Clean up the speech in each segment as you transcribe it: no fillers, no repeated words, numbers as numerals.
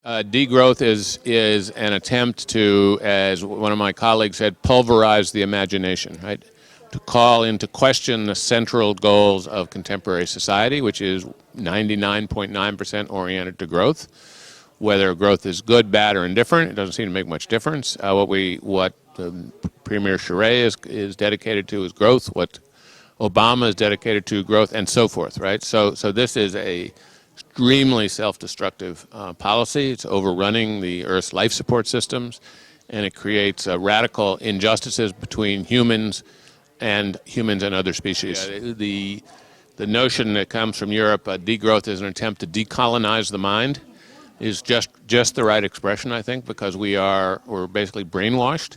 Degrowth is an attempt to, as one of my colleagues said, pulverize the imagination, right? To call into question the central goals of contemporary society, which is 99.9% oriented to growth. Whether growth is good, bad, or indifferent, it doesn't seem to make much difference. What Premier Charest is dedicated to is growth. What Obama is dedicated to growth, and so forth, right? So this is a extremely self-destructive policy. It's overrunning the Earth's life support systems, and it creates radical injustices between humans and other species. The notion that comes from Europe, degrowth is an attempt to decolonize the mind, is just the right expression, I think, because we're basically brainwashed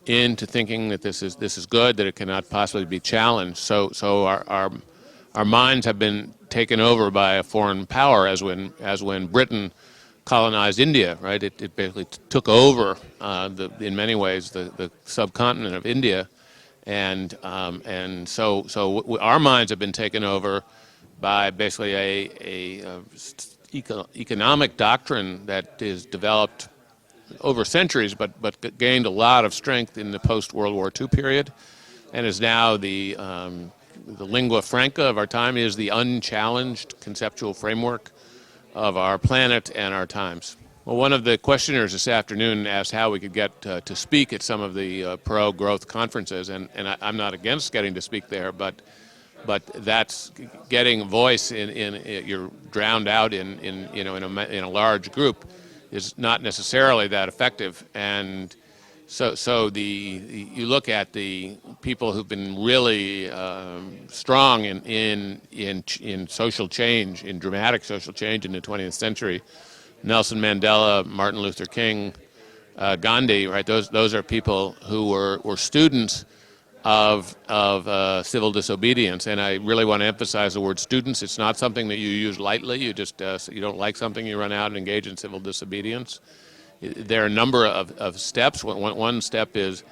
into thinking that this is good, that it cannot possibly be challenged. So our minds have been taken over by a foreign power, as when Britain colonized India, right? It basically took over in many ways the subcontinent of India, and so our minds have been taken over by basically a economic doctrine that is developed over centuries, but gained a lot of strength in the post-World War II period, and is now the lingua franca of our time, is the unchallenged conceptual framework of our planet and our times. Well, one of the questioners this afternoon asked how we could get to speak at some of the pro-growth conferences, and I'm not against getting to speak there, but that's getting a voice you're drowned out in a large group is not necessarily that effective. And so you look at the people who've been really strong in social change, in dramatic social change in the 20th century, Nelson Mandela, Martin Luther King, Gandhi, right? Those are people who were students of civil disobedience, and I really want to emphasize the word students. It's not something that you use lightly. You just you don't like something, you run out and engage in civil disobedience. There are a number of steps. One step is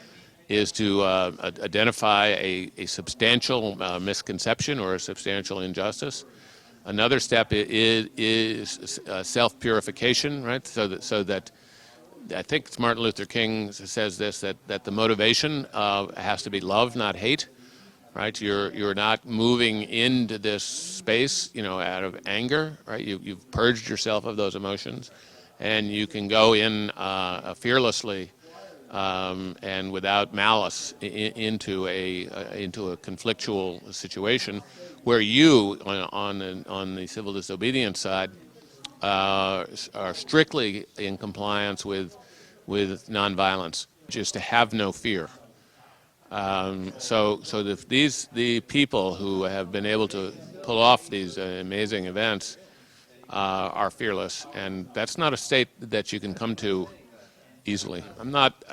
to identify a substantial misconception or a substantial injustice. Another step is self-purification, right? So that I think it's Martin Luther King says this, that the motivation has to be love, not hate, right? You're not moving into this space, out of anger, right? You've purged yourself of those emotions, and you can go in fearlessly and without malice into a conflictual situation where you, on the civil disobedience side, are strictly in compliance with nonviolence, which is to have no fear. So the people who have been able to pull off these amazing events are fearless, and that's not a state that you can come to easily. I'm not,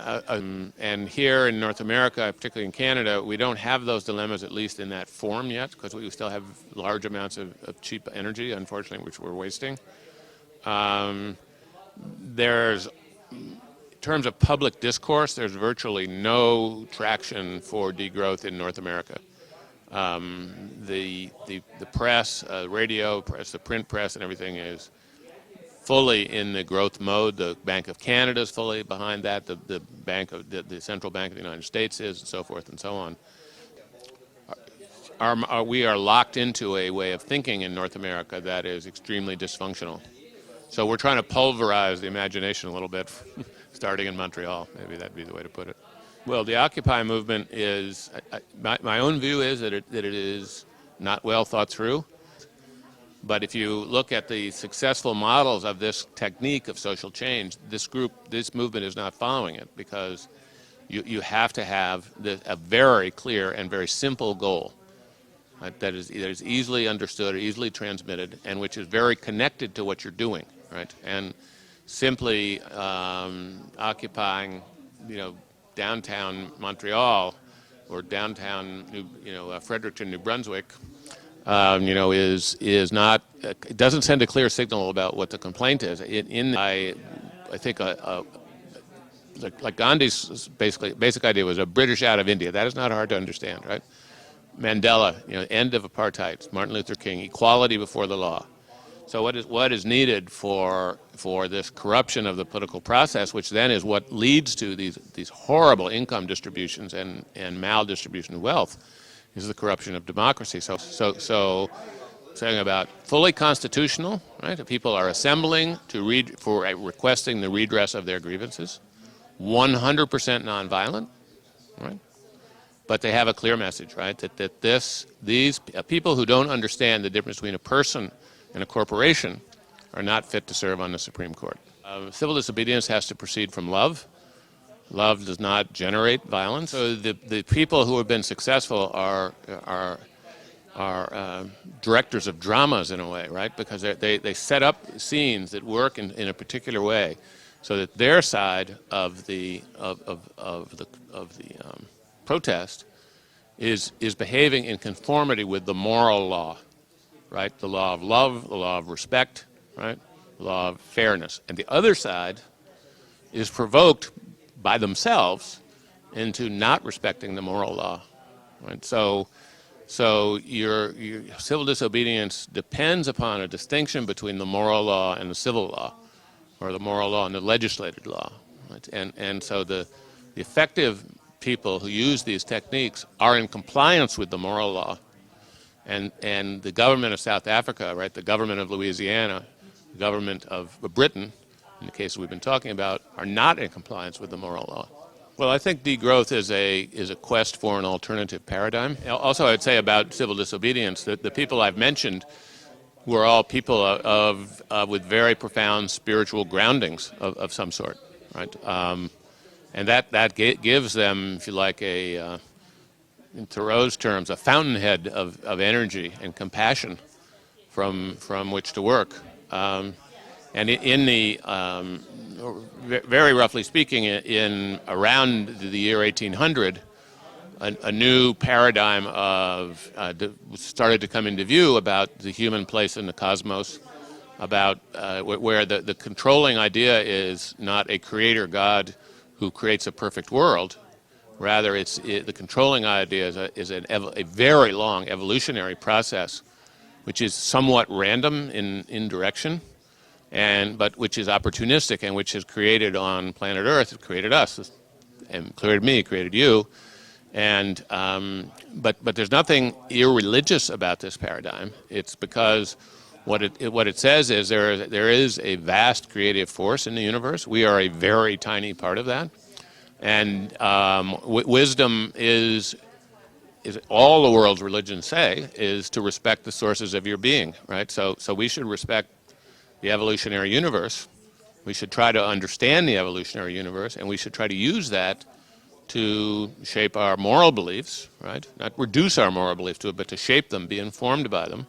and here in North America, particularly in Canada, we don't have those dilemmas, at least in that form yet, because we still have large amounts of cheap energy, unfortunately, which we're wasting. There's, in terms of public discourse, there's virtually no traction for degrowth in North America. The press, radio press, the print press, and everything is fully in the growth mode. The Bank of Canada is fully behind that. The Central Bank of the United States is, and so forth and so on. We are locked into a way of thinking in North America that is extremely dysfunctional. So we're trying to pulverize the imagination a little bit, starting in Montreal. Maybe that'd be the way to put it. Well, the Occupy movement is, my own view is that it is not well thought through. But if you look at the successful models of this technique of social change, this movement is not following it, because you have to have a very clear and very simple goal, right, that is easily understood or easily transmitted, and which is very connected to what you're doing, right? And simply occupying, downtown Montreal or downtown, Fredericton, New Brunswick, is not. It doesn't send a clear signal about what the complaint is. I think like Gandhi's basic idea was a British out of India. That is not hard to understand, right? Mandela, end of apartheid. Martin Luther King, equality before the law. So what is needed for this corruption of the political process, which then is what leads to these horrible income distributions and maldistribution of wealth, is the corruption of democracy. So saying about fully constitutional, right? People are assembling for requesting the redress of their grievances, 100% nonviolent, right? But they have a clear message, right? That these people who don't understand the difference between a person and a corporation are not fit to serve on the Supreme Court. Civil disobedience has to proceed from love. Love does not generate violence. So the people who have been successful are directors of dramas in a way, right? Because they set up scenes that work in a particular way, so that their side of the protest is behaving in conformity with the moral law, right? The law of love, the law of respect, right? The law of fairness. And the other side is provoked by themselves into not respecting the moral law, right? So your civil disobedience depends upon a distinction between the moral law and the civil law, or the moral law and the legislated law, right? And so the effective people who use these techniques are in compliance with the moral law. And the government of South Africa, right, the government of Louisiana, the government of Britain, in the case we've been talking about, are not in compliance with the moral law. Well, I think degrowth is a quest for an alternative paradigm. Also, I would say about civil disobedience that the people I've mentioned were all people with very profound spiritual groundings of some sort, right? And that gives them, if you like, in Thoreau's terms, a fountainhead of energy and compassion from which to work. And in the very roughly speaking, in around the year 1800, a new paradigm started to come into view about the human place in the cosmos, about where the controlling idea is not a creator God who creates a perfect world. Rather, the controlling idea is a very long evolutionary process, which is somewhat random in direction, but which is opportunistic and which has created on planet Earth, it created us, and created me, created you, and but there's nothing irreligious about this paradigm. It's because what it says is there is a vast creative force in the universe. We are a very tiny part of that. And wisdom is all the world's religions say is to respect the sources of your being, right? So we should respect the evolutionary universe. We should try to understand the evolutionary universe, and we should try to use that to shape our moral beliefs, right? Not reduce our moral beliefs to it, but to shape them, be informed by them,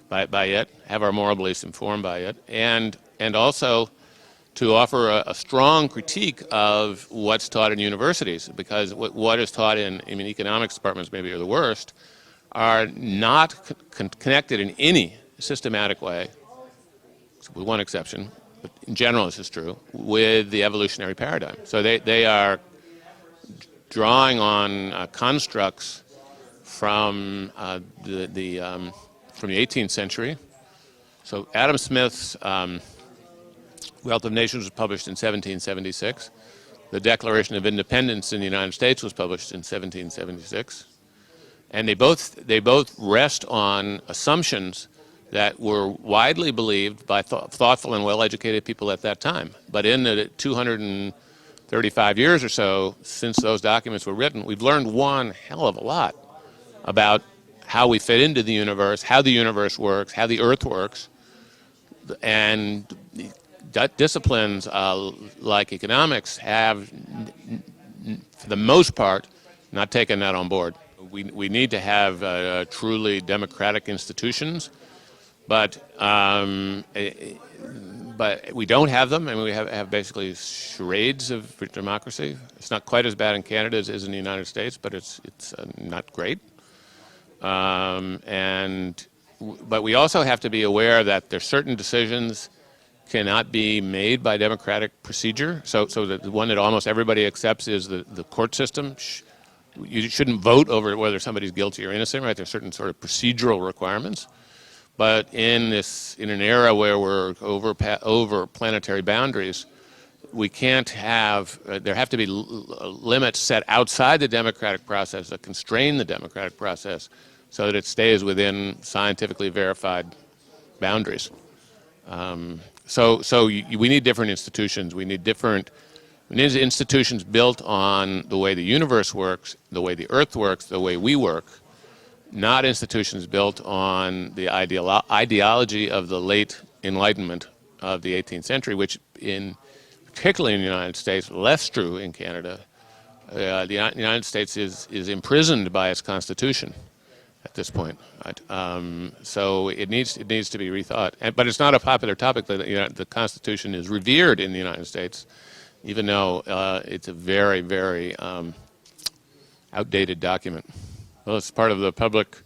by it, have our moral beliefs informed by it, and also to offer a strong critique of what's taught in universities, because what is taught in economics departments maybe are the worst, are not connected in any systematic way, with one exception, but in general this is true, with the evolutionary paradigm. So they are drawing on constructs from the 18th century. So Adam Smith's Wealth of Nations was published in 1776. The Declaration of Independence in the United States was published in 1776. And they both rest on assumptions that were widely believed by thoughtful and well-educated people at that time. But in the 235 years or so since those documents were written, we've learned one hell of a lot about how we fit into the universe, how the universe works, how the Earth works, and disciplines like economics have, for the most part, not taken that on board. We need to have truly democratic institutions, but we don't have them, and we have basically charades of democracy. It's not quite as bad in Canada as it is in the United States, but it's not great. But we also have to be aware that there's certain decisions cannot be made by democratic procedure. So the one that almost everybody accepts is the court system. You shouldn't vote over whether somebody's guilty or innocent, right? There's certain sort of procedural requirements. But in an era where we're over planetary boundaries, we can't have, there have to be limits set outside the democratic process that constrain the democratic process so that it stays within scientifically verified boundaries. We need different institutions. We need institutions built on the way the universe works, the way the earth works, the way we work, not institutions built on the ideology of the late Enlightenment of the 18th century, which particularly in the United States, less true in Canada. The United States is imprisoned by its Constitution at this point. Right? So it needs to be rethought. But it's not a popular topic. The Constitution is revered in the United States, even though it's a very, very outdated document. Well, it's part of the public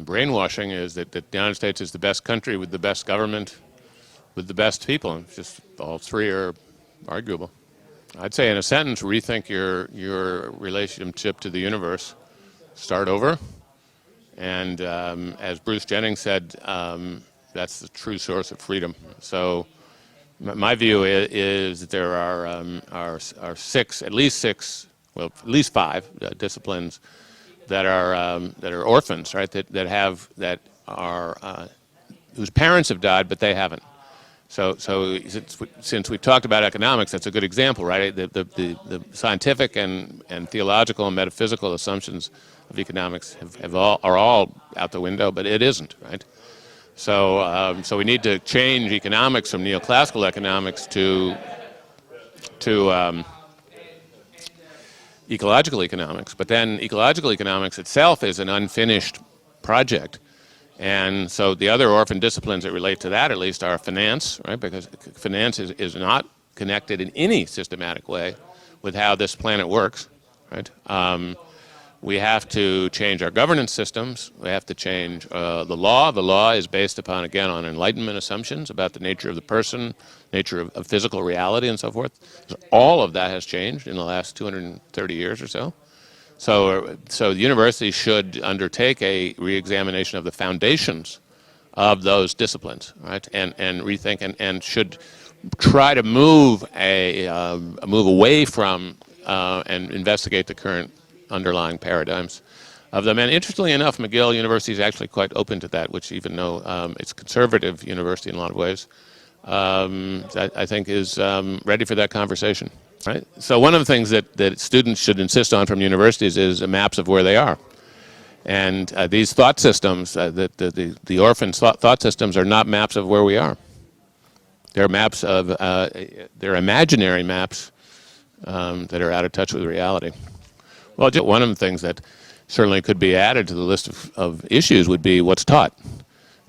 brainwashing is that the United States is the best country with the best government, with the best people. It's just all three are arguable. I'd say in a sentence, rethink your relationship to the universe. Start over. And as Bruce Jennings said, that's the true source of freedom. So my view is that there are at least five disciplines that are orphans, right? Whose parents have died, but they haven't. So since we talked about economics, that's a good example, right? The scientific and theological and metaphysical assumptions of economics are all out the window, but it isn't, right? So we need to change economics from neoclassical economics to ecological economics. But then ecological economics itself is an unfinished project. And so the other orphan disciplines that relate to that, at least, are finance, right? Because finance is not connected in any systematic way with how this planet works, right? We have to change our governance systems. We have to change the law. The law is based upon, again, on Enlightenment assumptions about the nature of the person, nature of physical reality, and so forth. So all of that has changed in the last 230 years or so. So the university should undertake a re-examination of the foundations of those disciplines, right? And rethink and should try to move away from and investigate the current underlying paradigms of them. And interestingly enough, McGill University is actually quite open to that, which even though it's a conservative university in a lot of ways, I think is ready for that conversation. Right? So one of the things that students should insist on from universities is maps of where they are. And these thought systems, the orphan thought systems are not maps of where we are. They're maps of, they're imaginary maps that are out of touch with reality. Well, just one of the things that certainly could be added to the list of issues would be what's taught.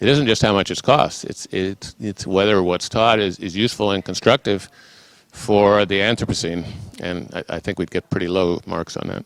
It isn't just how much it costs. It's whether what's taught is useful and constructive for the Anthropocene, and I think we'd get pretty low marks on that.